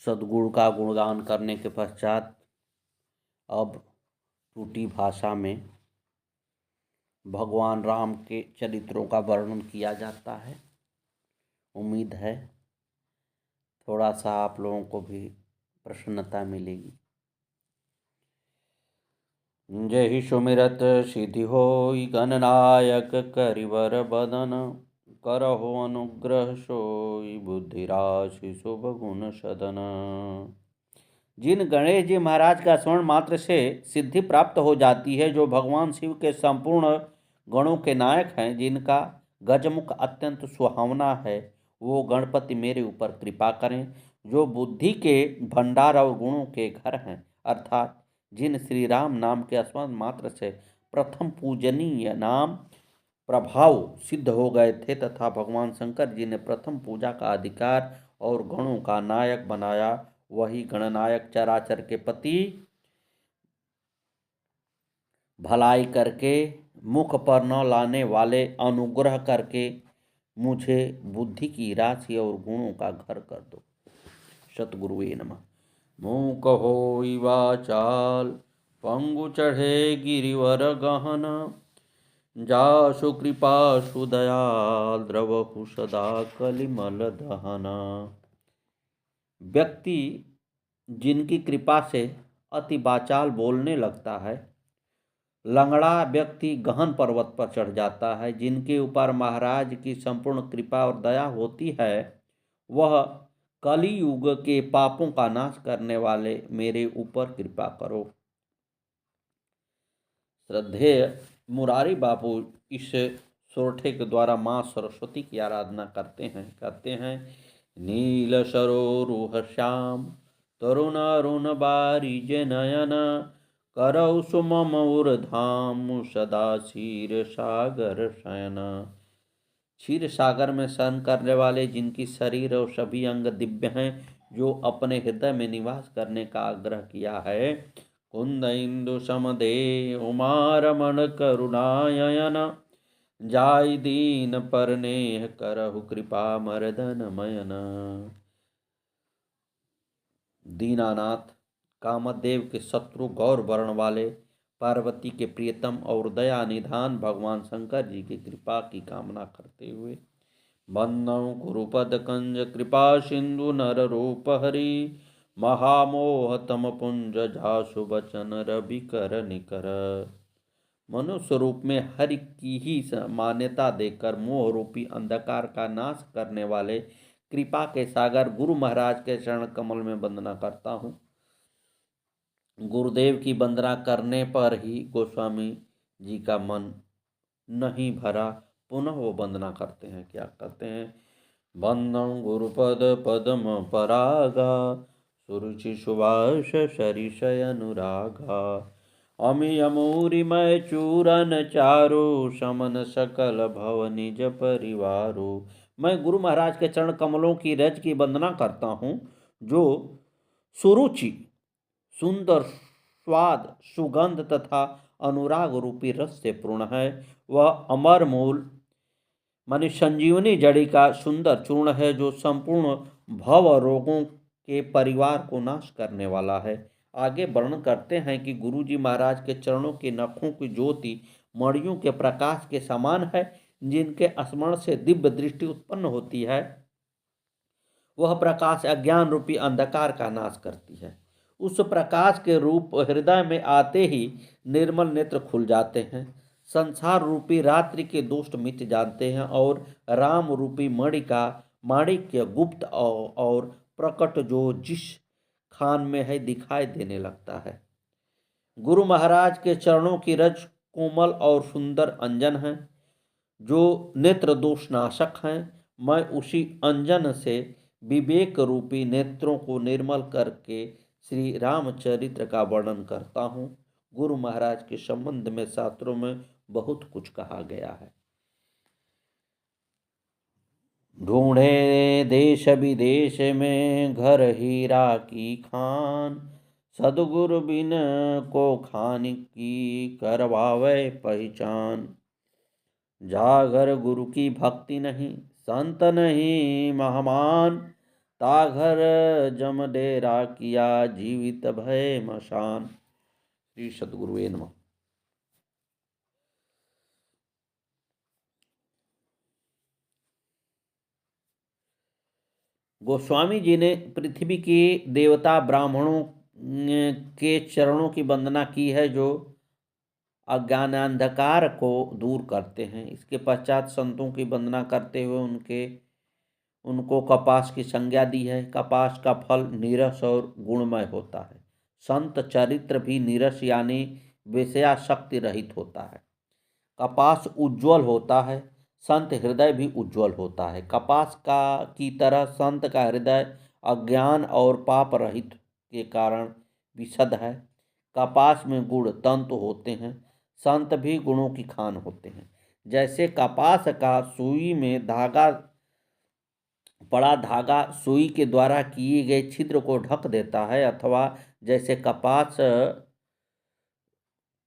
सद्गुरु का गुणगान करने के पश्चात अब टूटी भाषा में भगवान राम के चरित्रों का वर्णन किया जाता है। उम्मीद है थोड़ा सा आप लोगों को भी प्रसन्नता मिलेगी। जहि सुमिरत सिद्धि होई गणनायक करिवर बदन, करहो अनुग्रह सोई बुद्धि राशि शुभ गुण सदन। जिन गणेश जी महाराज का स्मरण मात्र से सिद्धि प्राप्त हो जाती है, जो भगवान शिव के संपूर्ण गणों के नायक हैं, जिनका गजमुख अत्यंत सुहावना है, वो गणपति मेरे ऊपर कृपा करें। जो बुद्धि के भंडार और गुणों के घर हैं, अर्थात जिन श्री राम नाम के स्मरण मात्र से प्रथम पूजनीय नाम प्रभाव सिद्ध हो गए थे, तथा भगवान शंकर जी ने प्रथम पूजा का अधिकार और गणों का नायक बनाया, वही गणनायक चराचर के पति भलाई करके मुख पर न लाने वाले अनुग्रह करके मुझे बुद्धि की राशि और गुणों का घर कर दो। सतगुरुवे नमः। मूक होई वाचाल पंगु चढ़े गिरिवर गहन, जासु कृपा सुदयाल द्रवहु सदा कलिमल दहना। व्यक्ति जिनकी कृपा से अति वाचाल बोलने लगता है, लंगड़ा व्यक्ति गहन पर्वत पर चढ़ जाता है, जिनके ऊपर महाराज की संपूर्ण कृपा और दया होती है, वह कलियुग के पापों का नाश करने वाले मेरे ऊपर कृपा करो। श्रद्धेय मुरारी बापू इस सोरठे के द्वारा माँ सरस्वती की आराधना करते हैं। कहते हैं, नील सरोरुह श्याम तरुण अरुण बारिज नयन, करौ सुमम उर्धाम सदा क्षीर सागर शयन। क्षीर सागर में शयन करने वाले, जिनकी शरीर और सभी अंग दिव्य हैं, जो अपने हृदय में निवास करने का आग्रह किया है, कुंद इंदु समदे उमारमण करुणायन, जाय दीन पर नेह करहु कृपा मर्दन मयन। दीनानाथ कामदेव के शत्रु गौर वर्ण वाले, पार्वती के प्रियतम और दया निधान भगवान शंकर जी की कृपा की कामना करते हुए, वंदौ गुरुपद कंज कृपा सिंधु नर रूप हरि, महामोह तम पुंज झासु बचन रवि कर निकर। मनुष्य रूप में हरि की ही मान्यता देकर मोह रूपी अंधकार का नाश करने वाले कृपा के सागर गुरु महाराज के चरण कमल में वंदना करता हूँ। गुरुदेव की वंदना करने पर ही गोस्वामी जी का मन नहीं भरा, पुनः वो वंदना करते हैं। क्या करते हैं? वंदं गुरुपद पद्म परागा, सुरुचि सुभाष शरिषय अनुरागा, अमी अमूरी मय चूरन चारो, समन सकल भव निज परिवारो। मैं गुरु महाराज के चरण कमलों की रज की वंदना करता हूँ, जो सुरुचि सुंदर स्वाद सुगंध तथा अनुराग रूपी रस से पूर्ण है। वह अमर मूल मानी संजीवनी जड़ी का सुंदर चूर्ण है, जो संपूर्ण भव रोगों के परिवार को नाश करने वाला है। आगे वर्णन करते हैं कि गुरु जी महाराज के चरणों के नखों की ज्योति मणियों के प्रकाश के समान है, जिनके स्मरण से दिव्य दृष्टि उत्पन्न होती है। वह प्रकाश अज्ञान रूपी अंधकार का नाश करती है। उस प्रकाश के रूप हृदय में आते ही निर्मल नेत्र खुल जाते हैं, संसार रूपी रात्रि के दोष मिट जाते हैं, और राम रूपी मणि का माणिक्य गुप्त और प्रकट जो जिस खान में है दिखाई देने लगता है। गुरु महाराज के चरणों की रज कोमल और सुंदर अंजन है, जो नेत्र दोष नाशक हैं। मैं उसी अंजन से विवेक रूपी नेत्रों को निर्मल करके श्री रामचरित्र का वर्णन करता हूँ। गुरु महाराज के संबंध में शास्त्रों में बहुत कुछ कहा गया है। ढूंढे देश विदेश में घर हीरा की खान, सदगुरु बिन को खान की करवावे पहचान। जागर गुरु की भक्ति नहीं, संत नहीं महमान, ताघर जम डेरा किया, जीवित भय मशान। श्री सद्गुरुवे नमः। गोस्वामी जी ने पृथ्वी के देवता ब्राह्मणों के चरणों की वंदना की है, जो अज्ञानांधकार को दूर करते हैं। इसके पश्चात संतों की वंदना करते हुए उनको कपास की संज्ञा दी है। कपास का फल नीरस और गुणमय होता है। संत चरित्र भी नीरस यानी विषयाशक्ति रहित होता है। कपास उज्ज्वल होता है, संत हृदय भी उज्ज्वल होता है। कपास का की तरह संत का हृदय अज्ञान और पाप रहित के कारण विशद है। कपास में गुण तंतु होते हैं, संत भी गुणों की खान होते हैं। जैसे कपास का सुई में बड़ा धागा सुई के द्वारा किए गए छिद्र को ढक देता है, अथवा जैसे कपास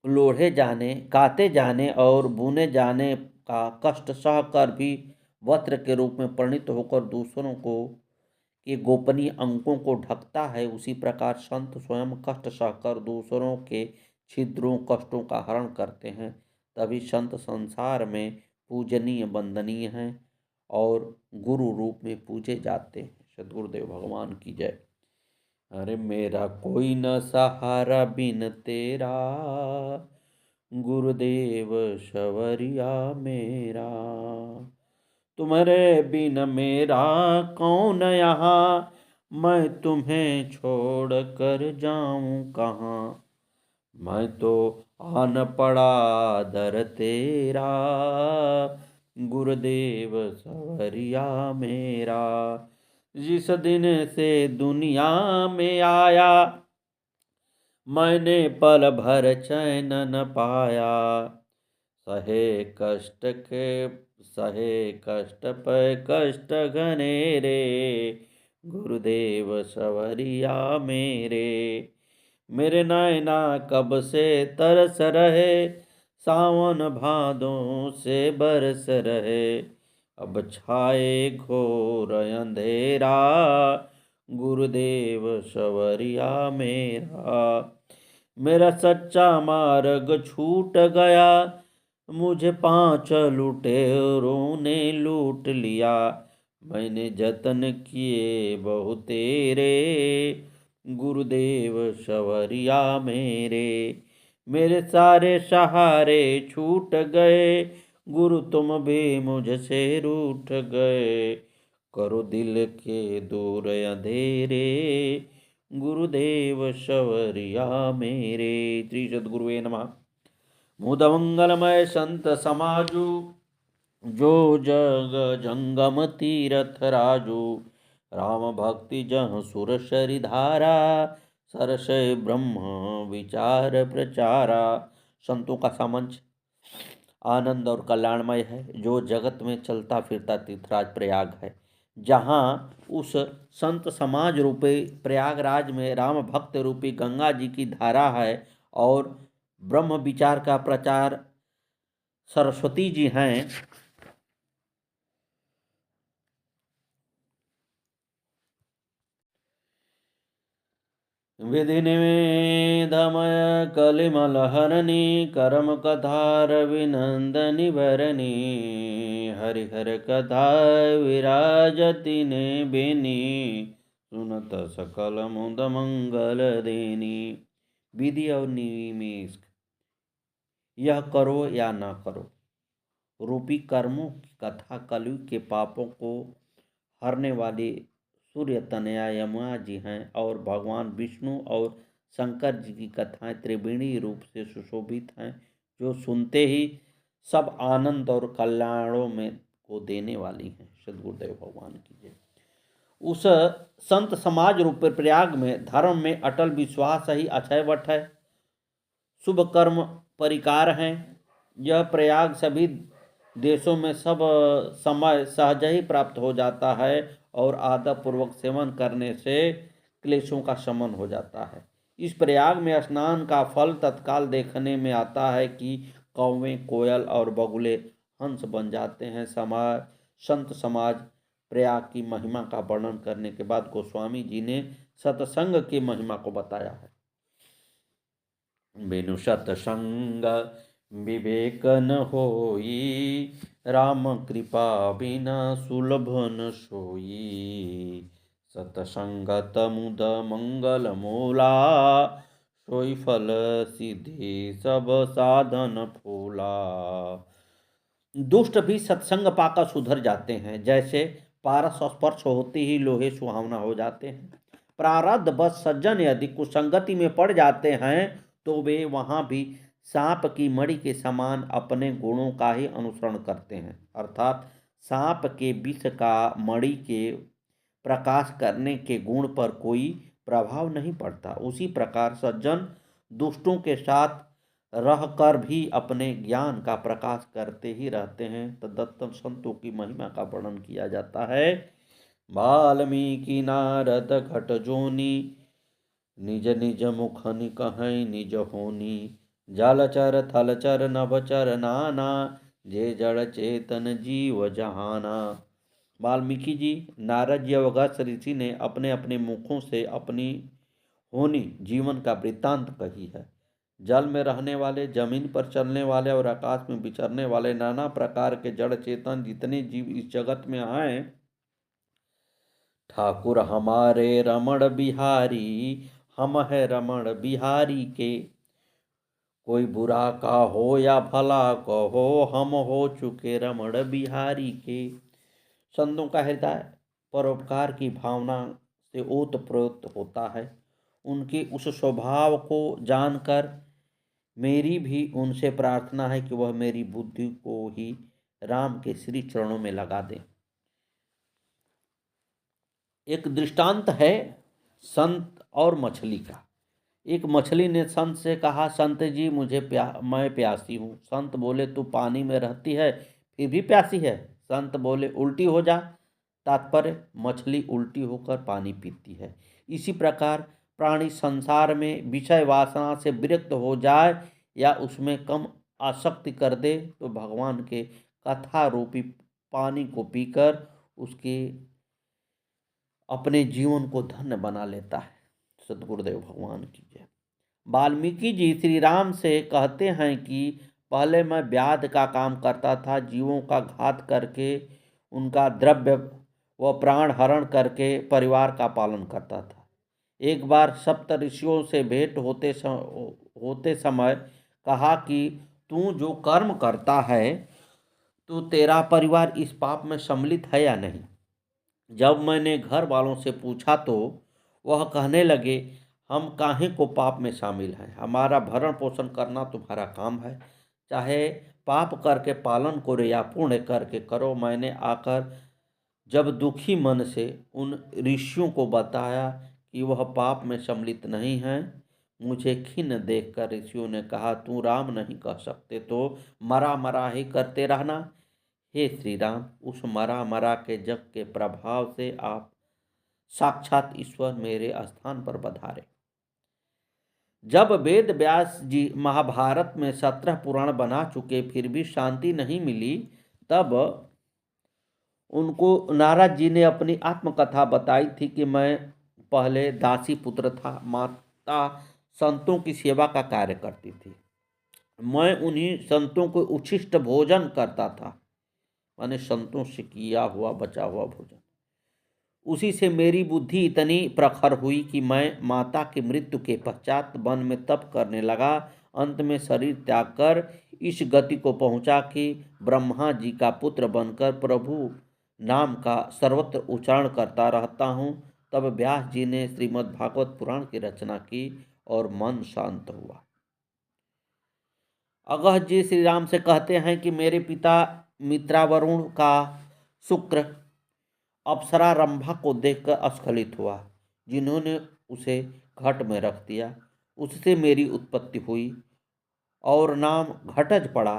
लोढ़े जाने, काते जाने और बुने जाने का कष्ट सहकर भी वस्त्र के रूप में परिणित होकर दूसरों को के गोपनीय अंकों को ढकता है, उसी प्रकार संत स्वयं कष्ट सहकर दूसरों के छिद्रों कष्टों का हरण करते हैं। तभी संत संसार में पूजनीय वंदनीय हैं और गुरु रूप में पूजे जाते हैं। सद्गुरुदेव भगवान की जय। अरे मेरा कोई न सहारा बिन तेरा, गुरुदेव सवरिया मेरा। तुम्हारे बिन मेरा कौन यहाँ, मैं तुम्हें छोड़ कर जाऊं कहाँ। मैं तो आन पड़ा दर तेरा, गुरुदेव सवरिया मेरा। जिस दिन से दुनिया में आया, मैंने पल भर चैन न पाया। सहे कष्ट पे कष्ट घनेरे, गुरुदेव सवरिया मेरे। मेरे नैना कब से तरस रहे, सावन भादों से बरस रहे। अब छाए घोर अंधेरा, गुरुदेव सवरिया मेरा। मेरा सच्चा मार्ग छूट गया, मुझे 5 लुटेरों ने लूट लिया। मैंने जतन किए बहु तेरे, गुरुदेव सवरिया मेरे। मेरे सारे सहारे छूट गए, गुरु तुम भी मुझसे रूठ गए। करो दिल के दूर अंधेरे, गुरुदेव सवरिया मेरे। श्री सद्गुरुवे नमः। मुदमंगलमय संत समाजु, जो जग जंगम तीरथ राजू। राम भक्ति जह सुर शरि धारा, सरसय ब्रह्म विचार प्रचारा। संतों का सामंच आनंद और कल्याणमय है, जो जगत में चलता फिरता तीर्थराज प्रयाग है। जहाँ उस संत समाज रूपी प्रयागराज में राम भक्त रूपी गंगा जी की धारा है और ब्रह्म विचार का प्रचार सरस्वती जी हैं। विधि निवेदमय कलिमलहरणी, करम कथा रविनंदनी भरणी। हरिहर कथा विराजति ने बेनी, सुनत सकल मुद मंगल देनी। विधि और निमिष, यह करो या ना करो रूपी कर्मों की कथा कलयुग के पापों को हरने वाली सूर्य तनया यमुना जी हैं, और भगवान विष्णु और शंकर जी की कथाएं त्रिवेणी रूप से सुशोभित हैं, जो सुनते ही सब आनंद और कल्याणों में को देने वाली हैं। सद्गुरुदेव भगवान की जय। उस संत समाज रूप प्रयाग में धर्म में अटल विश्वास ही अक्षयवट है, शुभ कर्म परिकार हैं। यह प्रयाग सभी देशों में सब समय सहज ही प्राप्त हो जाता है, और आदर पूर्वक सेवन करने से क्लेशों का शमन हो जाता है। इस प्रयाग में स्नान का फल तत्काल देखने में आता है कि कौवें कोयल और बगुले हंस बन जाते हैं। संत समाज प्रयाग की महिमा का वर्णन करने के बाद गोस्वामी जी ने सत्संग की महिमा को बताया है। बिनु सत्संग विवेक न होई, राम कृपा बिना सुलभ न सोई। सत्संगत मुद मंगल मूला, सोई फल सिद्धि सब साधन फूला। दुष्ट भी सत्संग पाकर सुधर जाते हैं, जैसे पारस स्पर्श होते ही लोहे सुहावना हो जाते हैं। प्रारब्ध बस सज्जन यदि कुसंगति में पड़ जाते हैं तो वे वहां भी सांप की मणि के समान अपने गुणों का ही अनुसरण करते हैं। अर्थात सांप के विष का मणि के प्रकाश करने के गुण पर कोई प्रभाव नहीं पड़ता, उसी प्रकार सज्जन दुष्टों के साथ रहकर भी अपने ज्ञान का प्रकाश करते ही रहते हैं। तदत्तम संतों की महिमा का वर्णन किया जाता है। वाल्मीकि नारद घट जोनी, निज निज मुखनि कहीं निज होनी। जलचर थलचर नभचर नाना, जे जड़ चेतन जीव जहाना। वाल्मीकि जी, नारद जी व अगस्त्य ऋषि ने अपने अपने मुखों से अपनी होनी जीवन का वृत्तांत कही है। जल में रहने वाले, जमीन पर चलने वाले और आकाश में विचरने वाले नाना प्रकार के जड़ चेतन जितने जीव इस जगत में आए, ठाकुर हमारे रमण बिहारी, हम है रमण बिहारी के। कोई बुरा का हो या भला कहो, हम हो चुके रमण बिहारी के। संतों का हृदय परोपकार की भावना से ओतप्रोत होता है। उनके उस स्वभाव को जानकर मेरी भी उनसे प्रार्थना है कि वह मेरी बुद्धि को ही राम के श्री चरणों में लगा दें। एक दृष्टांत है संत और मछली का। एक मछली ने संत से कहा, संत जी मैं प्यासी हूँ। संत बोले, तू पानी में रहती है फिर भी प्यासी है। संत बोले, उल्टी हो जा। तात्पर्य, मछली उल्टी होकर पानी पीती है। इसी प्रकार प्राणी संसार में विषय वासना से विरक्त हो जाए या उसमें कम आसक्ति कर दे तो भगवान के कथा रूपी पानी को पीकर उसके अपने जीवन को धन्य बना लेता है। सद्गुरुदेव भगवान की जय। वाल्मीकि जी श्री राम से कहते हैं कि पहले मैं व्याध का काम करता था, जीवों का घात करके उनका द्रव्य व प्राण हरण करके परिवार का पालन करता था। एक बार सप्त ऋषियों से भेंट होते समय कहा कि तू जो कर्म करता है तो तेरा परिवार इस पाप में सम्मिलित है या नहीं। जब मैंने घर वालों से पूछा तो वह कहने लगे, हम काहे को पाप में शामिल हैं, हमारा भरण पोषण करना तुम्हारा काम है, चाहे पाप करके पालन करो या पुण्य करके करो। मैंने आकर जब दुखी मन से उन ऋषियों को बताया कि वह पाप में सम्मिलित नहीं हैं, मुझे खिन्न देखकर ऋषियों ने कहा, तू राम नहीं कह सकते तो मरा मरा ही करते रहना। हे श्री राम, उस मरा मरा के जग के प्रभाव से आप साक्षात ईश्वर मेरे स्थान पर पधारे। जब वेद व्यास जी महाभारत में 17 पुराण बना चुके फिर भी शांति नहीं मिली, तब उनको नारद जी ने अपनी आत्मकथा बताई थी कि मैं पहले दासी पुत्र था, माता संतों की सेवा का कार्य करती थी, मैं उन्हीं संतों को उच्छिष्ट भोजन करता था, माने संतों से किया हुआ बचा हुआ भोजन। उसी से मेरी बुद्धि इतनी प्रखर हुई कि मैं माता की मृत्यु के पश्चात वन में तप करने लगा। अंत में शरीर त्याग कर इस गति को पहुंचा कि ब्रह्मा जी का पुत्र बनकर प्रभु नाम का सर्वत्र उच्चारण करता रहता हूँ। तब व्यास जी ने श्रीमद् भागवत पुराण की रचना की और मन शांत हुआ। अगस्त्य जी श्री राम से कहते हैं कि मेरे पिता मित्रावरुण का शुक्र अप्सरा रंभा को देखकर स्खलित हुआ, जिन्होंने उसे घट में रख दिया। उससे मेरी उत्पत्ति हुई और नाम घटज पड़ा।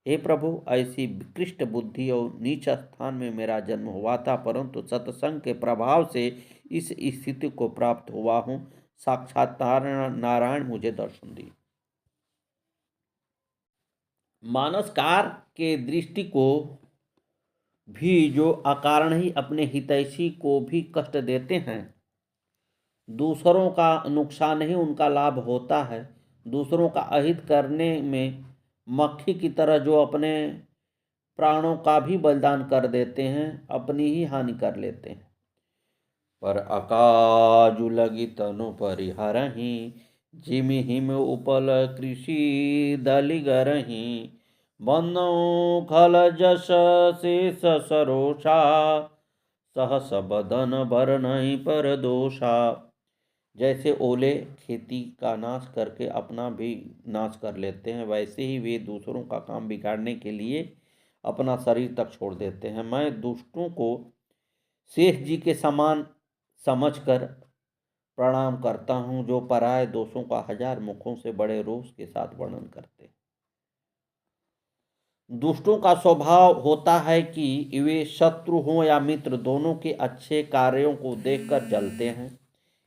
हे प्रभु, ऐसी विकृष्ट बुद्धि और नीच स्थान में मेरा जन्म हुआ था, परंतु सत्संग के प्रभाव से इस स्थिति को प्राप्त हुआ हूँ। साक्षात नारायण मुझे दर्शन दिए। मानसकार के दृष्टि को भी जो अकारण ही अपने हितैषी को भी कष्ट देते हैं, दूसरों का नुकसान ही उनका लाभ होता है। दूसरों का अहित करने में मक्खी की तरह जो अपने प्राणों का भी बलिदान कर देते हैं, अपनी ही हानि कर लेते हैं। पर अकाजु लगी तनु परिहरहि, जिमि हिम उपल कृषि दलिगरहि। बंदौ खल जस शेष सरोषा, सहस बदन बरनहि पर दोषा। जैसे ओले खेती का नाश करके अपना भी नाश कर लेते हैं, वैसे ही वे दूसरों का काम बिगाड़ने के लिए अपना शरीर तक छोड़ देते हैं। मैं दुष्टों को शेष जी के समान समझकर प्रणाम करता हूँ, जो पराये दोषों का हजार मुखों से बड़े रोष के साथ वर्णन करते हैं। दुष्टों का स्वभाव होता है कि वे शत्रु हों या मित्र, दोनों के अच्छे कार्यों को देखकर जलते हैं।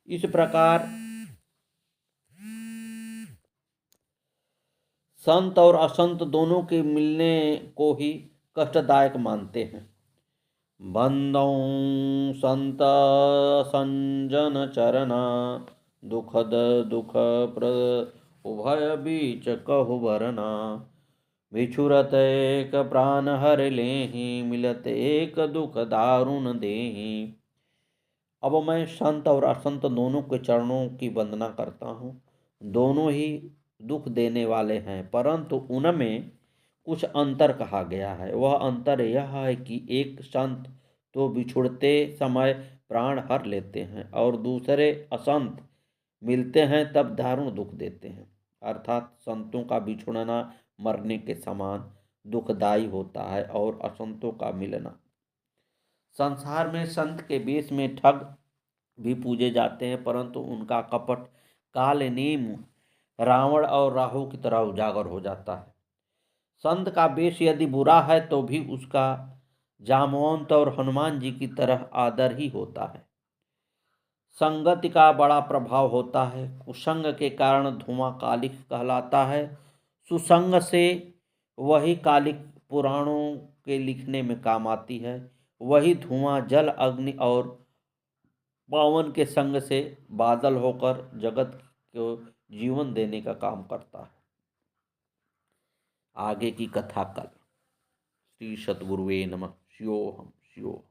इस प्रकार संत और असंत दोनों के मिलने को ही कष्टदायक मानते हैं। बंदौ संत संजन चरना, दुखद दुख प्र उभय बीच कहु भरना। बिछुरत एक प्राण हर लेहि, मिलत एक दुख दारुण देहि। अब मैं संत और असंत दोनों के चरणों की वंदना करता हूँ। दोनों ही दुख देने वाले हैं, परंतु उनमें कुछ अंतर कहा गया है। वह अंतर यह है कि एक संत तो बिछुड़ते समय प्राण हर लेते हैं और दूसरे असंत मिलते हैं तब दारुण दुख देते हैं। अर्थात संतों का बिछुड़ना मरने के समान दुखदायी होता है और असंतों का मिलना। संसार में संत के वेश में ठग भी पूजे जाते हैं, परंतु उनका कपट काल नेम रावण और राहु की तरह उजागर हो जाता है। संत का वेश यदि बुरा है तो भी उसका जामवंत और हनुमान जी की तरह आदर ही होता है। संगति का बड़ा प्रभाव होता है। कुसंग के कारण धुआं कालिक कहलाता है। सुसंग से वही कालिक पुराणों के लिखने में काम आती है। वही धुआं जल अग्नि और पवन के संग से बादल होकर जगत को जीवन देने का काम करता है। आगे की कथा कल। श्री सद्गुरुवे नमः। शिवोहम शिवोहम।